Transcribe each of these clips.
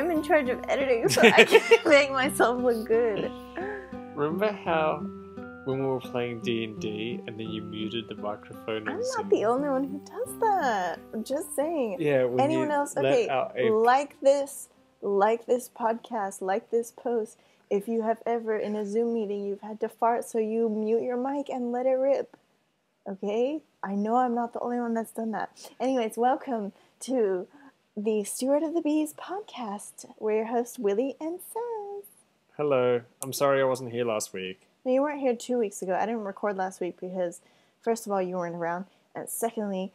I'm in charge of editing, so I can make myself look good. Remember how when we were playing D&D and then you muted the microphone? I'm not the only one who does that. I'm just saying. Yeah, when anyone else? Okay, like this podcast, like this post. If you have ever in a Zoom meeting you've had to fart, so you mute your mic and let it rip. Okay? I know I'm not the only one that's done that. Anyways, welcome to the Steward of the Bees podcast. We're your hosts, Willie and Sass. Hello. I'm sorry I wasn't here last week. No, you weren't here 2 weeks ago. I didn't record last week because, first of all, you weren't around. And secondly,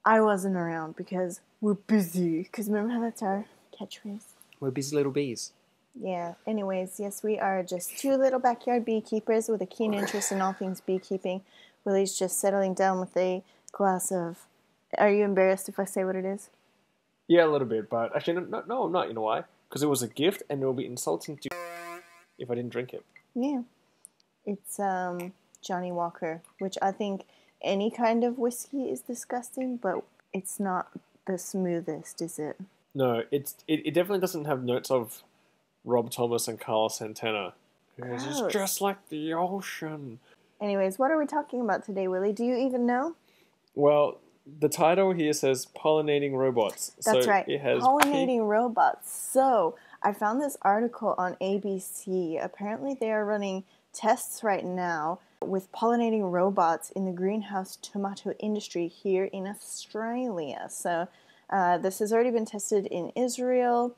I wasn't around because we're busy. Because remember how that's our catchphrase? We're busy little bees. Yeah. Anyways, yes, we are just two little backyard beekeepers with a keen interest in all things beekeeping. Willie's just settling down with a glass of... Are you embarrassed if I say what it is? Yeah, a little bit, but actually, no, I'm not. You know why? Because it was a gift and it would be insulting to if I didn't drink it. Yeah. It's Johnny Walker, which I think any kind of whiskey is disgusting, but it's not the smoothest, is it? No, it definitely doesn't have notes of Rob Thomas and Carlos Santana. It's just dressed like the ocean. Anyways, what are we talking about today, Willie? Do you even know? Well, the title here says Pollinating Robots. That's so right. It has Pollinating Robots. So, I found this article on ABC. Apparently, they are running tests right now with pollinating robots in the greenhouse tomato industry here in Australia. So, this has already been tested in Israel,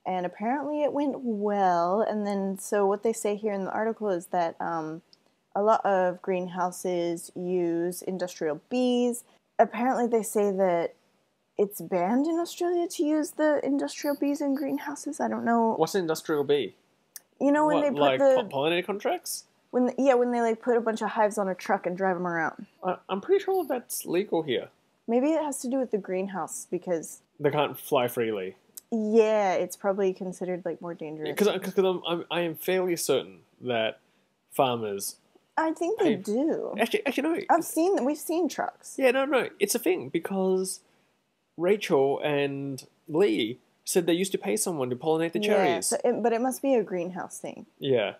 and apparently it went well. And then, so what they say here in the article is that a lot of greenhouses use industrial bees. Apparently, they say that it's banned in Australia to use the industrial bees in greenhouses. I don't know. What's an industrial bee? You know when they put pollinator contracts? When they like put a bunch of hives on a truck and drive them around. I'm pretty sure that's legal here. Maybe it has to do with the greenhouse because they can't fly freely. Yeah, it's probably considered like more dangerous. Because I am fairly certain that farmers. I think they do. Actually, no. We've seen trucks. Yeah, no. It's a thing because Rachel and Lee said they used to pay someone to pollinate the cherries. But it must be a greenhouse thing. Yeah.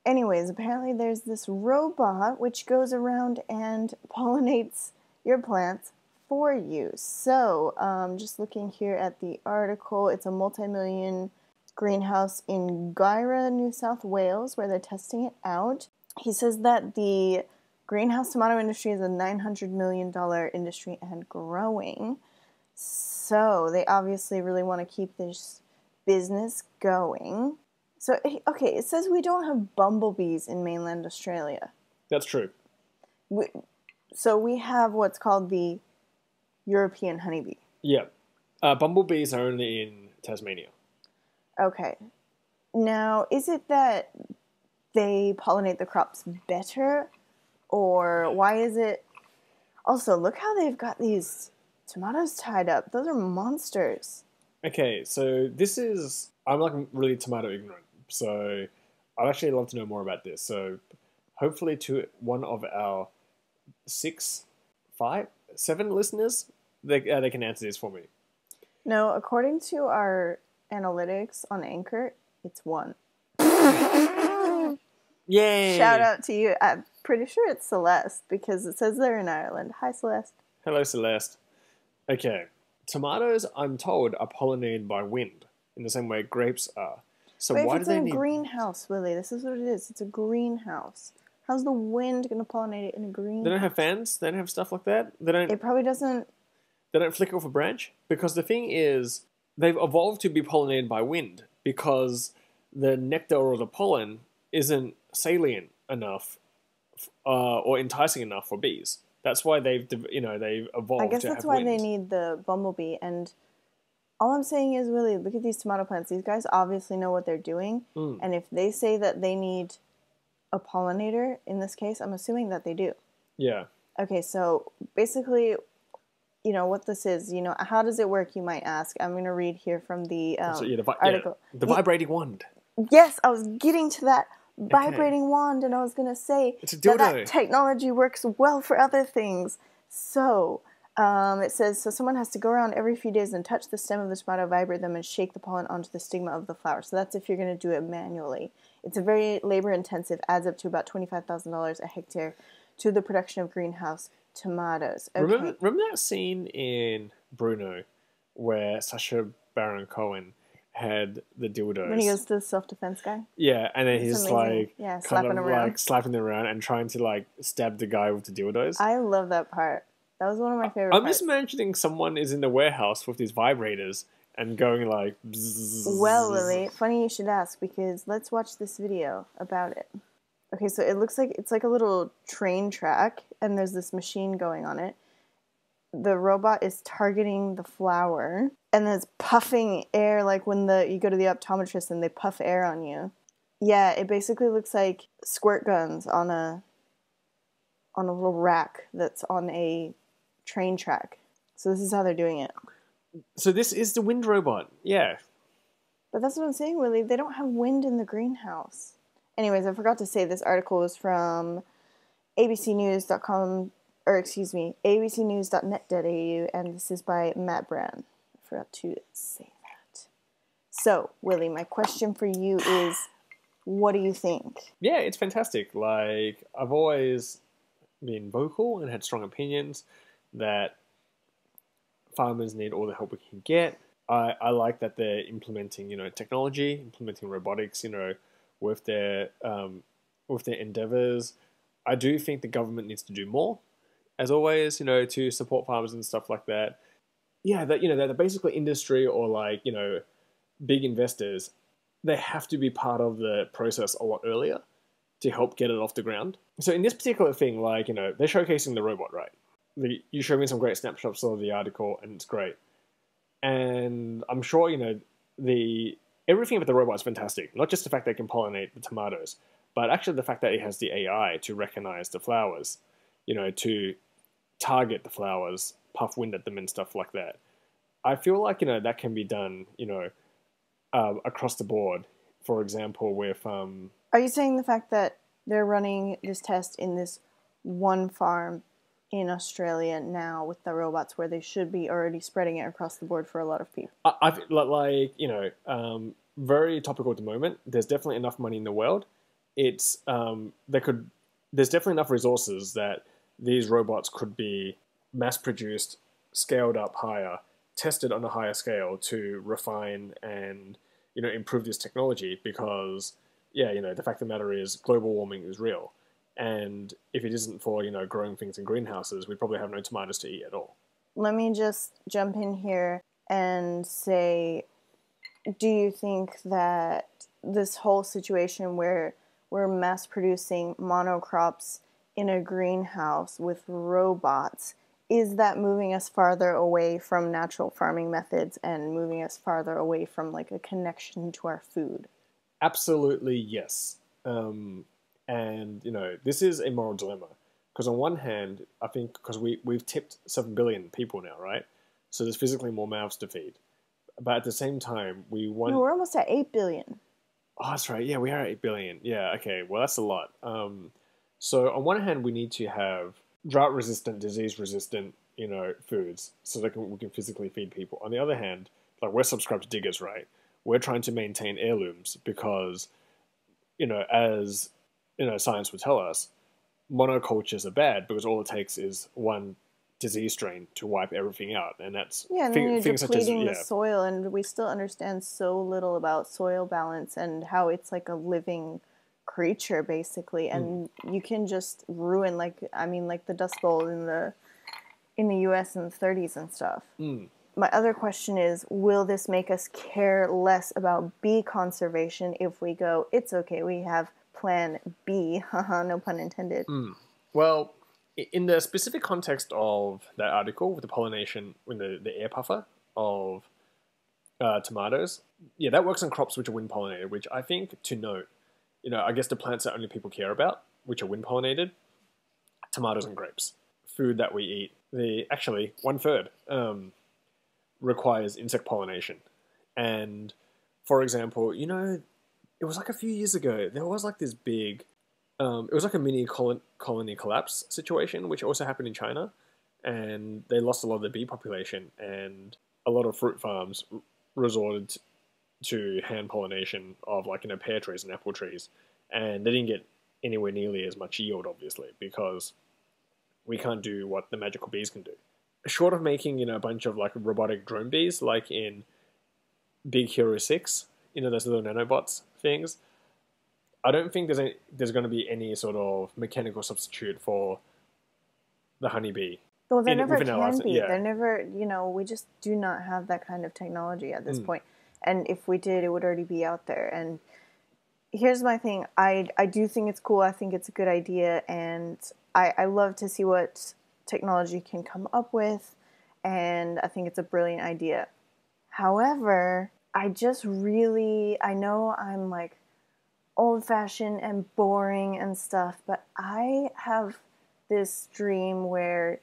Anyways, apparently there's this robot which goes around and pollinates your plants for you. So, just looking here at the article, it's a multi-million greenhouse in Guyra, New South Wales, where they're testing it out. He says that the greenhouse tomato industry is a $900 million industry and growing. So they obviously really want to keep this business going. So, okay, it says we don't have bumblebees in mainland Australia. That's true. So we have what's called the European honeybee. Yeah. Bumblebees are only in Tasmania. Okay. Now, is it that they pollinate the crops better? Or why is it... Also, look how they've got these tomatoes tied up. Those are monsters. Okay, so this is... I'm like really tomato ignorant, so I'd actually love to know more about this. So hopefully to one of our 7 listeners, they can answer this for me. No, according to our analytics on Anchor, it's 1. Yay! Shout out to you. I'm pretty sure it's Celeste because it says they're in Ireland. Hi, Celeste. Hello, Celeste. Okay. Tomatoes, I'm told, are pollinated by wind in the same way grapes are. So why do they need... It's a greenhouse, Willie. This is what it is. It's a greenhouse. How's the wind going to pollinate it in a greenhouse? They don't have fans? They don't have stuff like that? It probably doesn't... They don't flicker off a branch? Because the thing is, they've evolved to be pollinated by wind because the nectar or the pollen isn't salient enough or enticing enough for bees. That's why they've evolved. I guess that's why they need the bumblebee. And all I'm saying is, Willie, look at these tomato plants. These guys obviously know what they're doing. And if they say that they need a pollinator, in this case, I'm assuming that they do. Yeah. Okay, so basically, what this is, how does it work, you might ask. I'm going to read here from the article. The vibrating wand. Yes, I was getting to that vibrating wand, and I was going to say it's a dildo. That technology works well for other things. So, It says, so someone has to go around every few days and touch the stem of the tomato, vibrate them, and shake the pollen onto the stigma of the flower. So that's if you're going to do it manually. It's a very labor intensive, adds up to about $25,000 a hectare to the production of greenhouse tomatoes. Okay. Remember that scene in Bruno where Sacha Baron Cohen had the dildos? When he goes to the self-defense guy? Yeah, and then It's he's amazing. like Yeah, kind slapping of him around. like slapping them around and trying to like stab the guy with the dildos. I love that part. That was one of my favorite I'm parts. just imagining someone is in the warehouse with these vibrators and going like bzzz. Well, Lily, funny you should ask, because let's watch this video about it. Okay, so it looks like it's like a little train track, and there's this machine going on it. The robot is targeting the flower, and there's puffing air, like when you go to the optometrist and they puff air on you. Yeah, it basically looks like squirt guns on a little rack that's on a train track. So this is how they're doing it. So this is the wind robot. Yeah. But that's what I'm saying, Willie. They don't have wind in the greenhouse. Anyways, I forgot to say this article was from abcnews.com, or excuse me, abcnews.net.au, and this is by Matt Brown. I forgot to say that. So, Willie, my question for you is, what do you think? Yeah, it's fantastic. Like, I've always been vocal and had strong opinions that farmers need all the help we can get. I like that they're implementing, technology, implementing robotics, with their endeavors. I do think the government needs to do more, as always, to support farmers and stuff like that. Yeah, that that basically industry or like big investors, they have to be part of the process a lot earlier to help get it off the ground. So in this particular thing, like they're showcasing the robot, right? You showed me some great snapshots of the article, and it's great. And I'm sure, everything about the robot is fantastic. Not just the fact that it can pollinate the tomatoes, but actually the fact that it has the AI to recognize the flowers, to target the flowers, puff wind at them and stuff like that. I feel like, that can be done, across the board. For example, with... Are you saying the fact that they're running this test in this one farm in Australia now with the robots, where they should be already spreading it across the board for a lot of people? Very topical at the moment. There's definitely enough money in the world. There's definitely enough resources that these robots could be mass produced, scaled up higher, tested on a higher scale to refine and improve this technology. Because the fact of the matter is global warming is real. And if it isn't for, growing things in greenhouses, we'd probably have no tomatoes to eat at all. Let me just jump in here and say, do you think that this whole situation where we're mass producing monocrops in a greenhouse with robots, is that moving us farther away from natural farming methods and moving us farther away from like a connection to our food? Absolutely, yes. And, this is a moral dilemma. Because on one hand, I think because we've tipped 7 billion people now, right? So there's physically more mouths to feed. But at the same time, we want... No, we're almost at 8 billion. Oh, that's right. Yeah, we are at 8 billion. Yeah, okay. Well, that's a lot. So on one hand, we need to have drought-resistant, disease-resistant, foods so that we can physically feed people. On the other hand, like we're subscribed to diggers, right? We're trying to maintain heirlooms because, as... science would tell us, monocultures are bad because all it takes is one disease strain to wipe everything out, and that's and then you're things depleting the soil, and we still understand so little about soil balance and how it's like a living creature basically, and you can just ruin like the Dust Bowl in the U.S. in the 30s and stuff. My other question is, will this make us care less about bee conservation if we go, it's okay, we have Plan B, no pun intended. Well, in the specific context of that article with the pollination, with the air puffer of tomatoes, that works on crops which are wind pollinated, which I think to note, I guess the plants that only people care about, which are wind pollinated, tomatoes and grapes. Food that we eat, actually 1/3 requires insect pollination. And for example, it was like a few years ago, there was like this big, it was like a mini colony collapse situation, which also happened in China, and they lost a lot of the bee population, and a lot of fruit farms resorted to hand pollination of pear trees and apple trees, and they didn't get anywhere nearly as much yield, obviously, because we can't do what the magical bees can do. Short of making a bunch of robotic drone bees, like in Big Hero 6, those little nanobots things, I don't think there's going to be any sort of mechanical substitute for the honeybee. Well, there never Within our can lives. be. Yeah. There never, we just do not have that kind of technology at this point. And if we did, it would already be out there. And here's my thing. I do think it's cool. I think it's a good idea. And I love to see what technology can come up with. And I think it's a brilliant idea. However, I know I'm old-fashioned and boring and stuff, but I have this dream where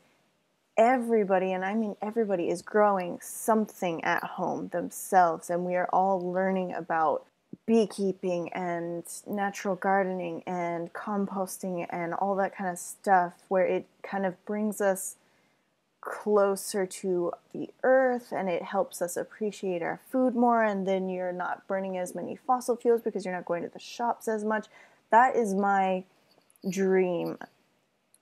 everybody, and I mean everybody, is growing something at home themselves, and we are all learning about beekeeping and natural gardening and composting and all that kind of stuff, where it kind of brings us closer to the earth and it helps us appreciate our food more, and then you're not burning as many fossil fuels because you're not going to the shops as much. That is my dream.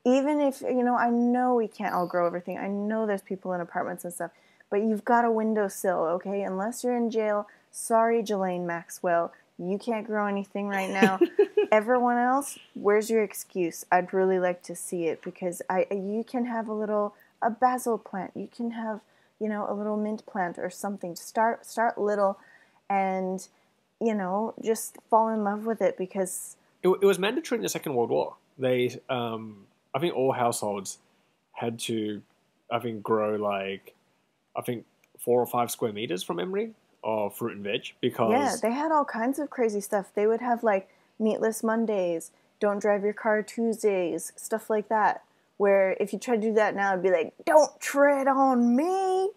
Even if, I know we can't all grow everything. I know there's people in apartments and stuff, but you've got a windowsill, okay? Unless you're in jail, sorry, Jelaine Maxwell, you can't grow anything right now. Everyone else, where's your excuse? I'd really like to see it, because you can have a basil plant. You can have, a little mint plant or something. Start little and, just fall in love with it, because it was mandatory in the Second World War. They, I think all households had to, grow 4 or 5 square meters from memory of fruit and veg, because yeah, they had all kinds of crazy stuff. They would have meatless Mondays, don't drive your car Tuesdays, stuff like that. Where if you try to do that now, it'd be like, don't tread on me.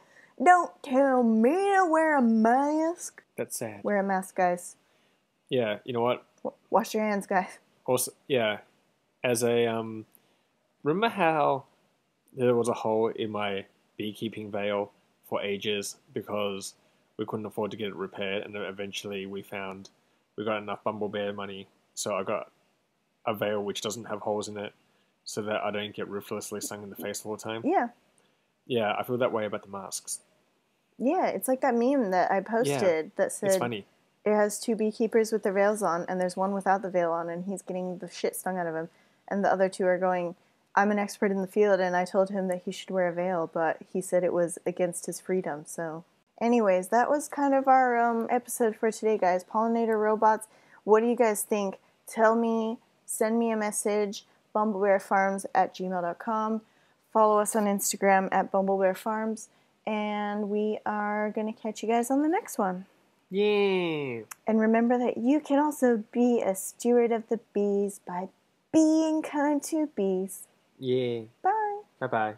Don't tell me to wear a mask. That's sad. Wear a mask, guys. Yeah, you know what? Wash your hands, guys. Also, yeah, as a remember how there was a hole in my beekeeping veil for ages because we couldn't afford to get it repaired, and then eventually we got enough Bumblebee money, so I got a veil which doesn't have holes in it, so that I don't get ruthlessly stung in the face all the time. Yeah. Yeah, I feel that way about the masks. Yeah, it's like that meme that I posted that said, it's funny. It has 2 beekeepers with their veils on, and there's one without the veil on, and he's getting the shit stung out of him. And the other 2 are going, I'm an expert in the field, and I told him that he should wear a veil, but he said it was against his freedom, so... Anyways, that was kind of our episode for today, guys. Pollinator Robots, what do you guys think? Tell me, send me a message, bumblebearfarms@gmail.com. Follow us on Instagram at bumblebearfarms, and we are going to catch you guys on the next one. Yeah. And remember that you can also be a steward of the bees by being kind to bees. Yeah. Bye. Bye-bye.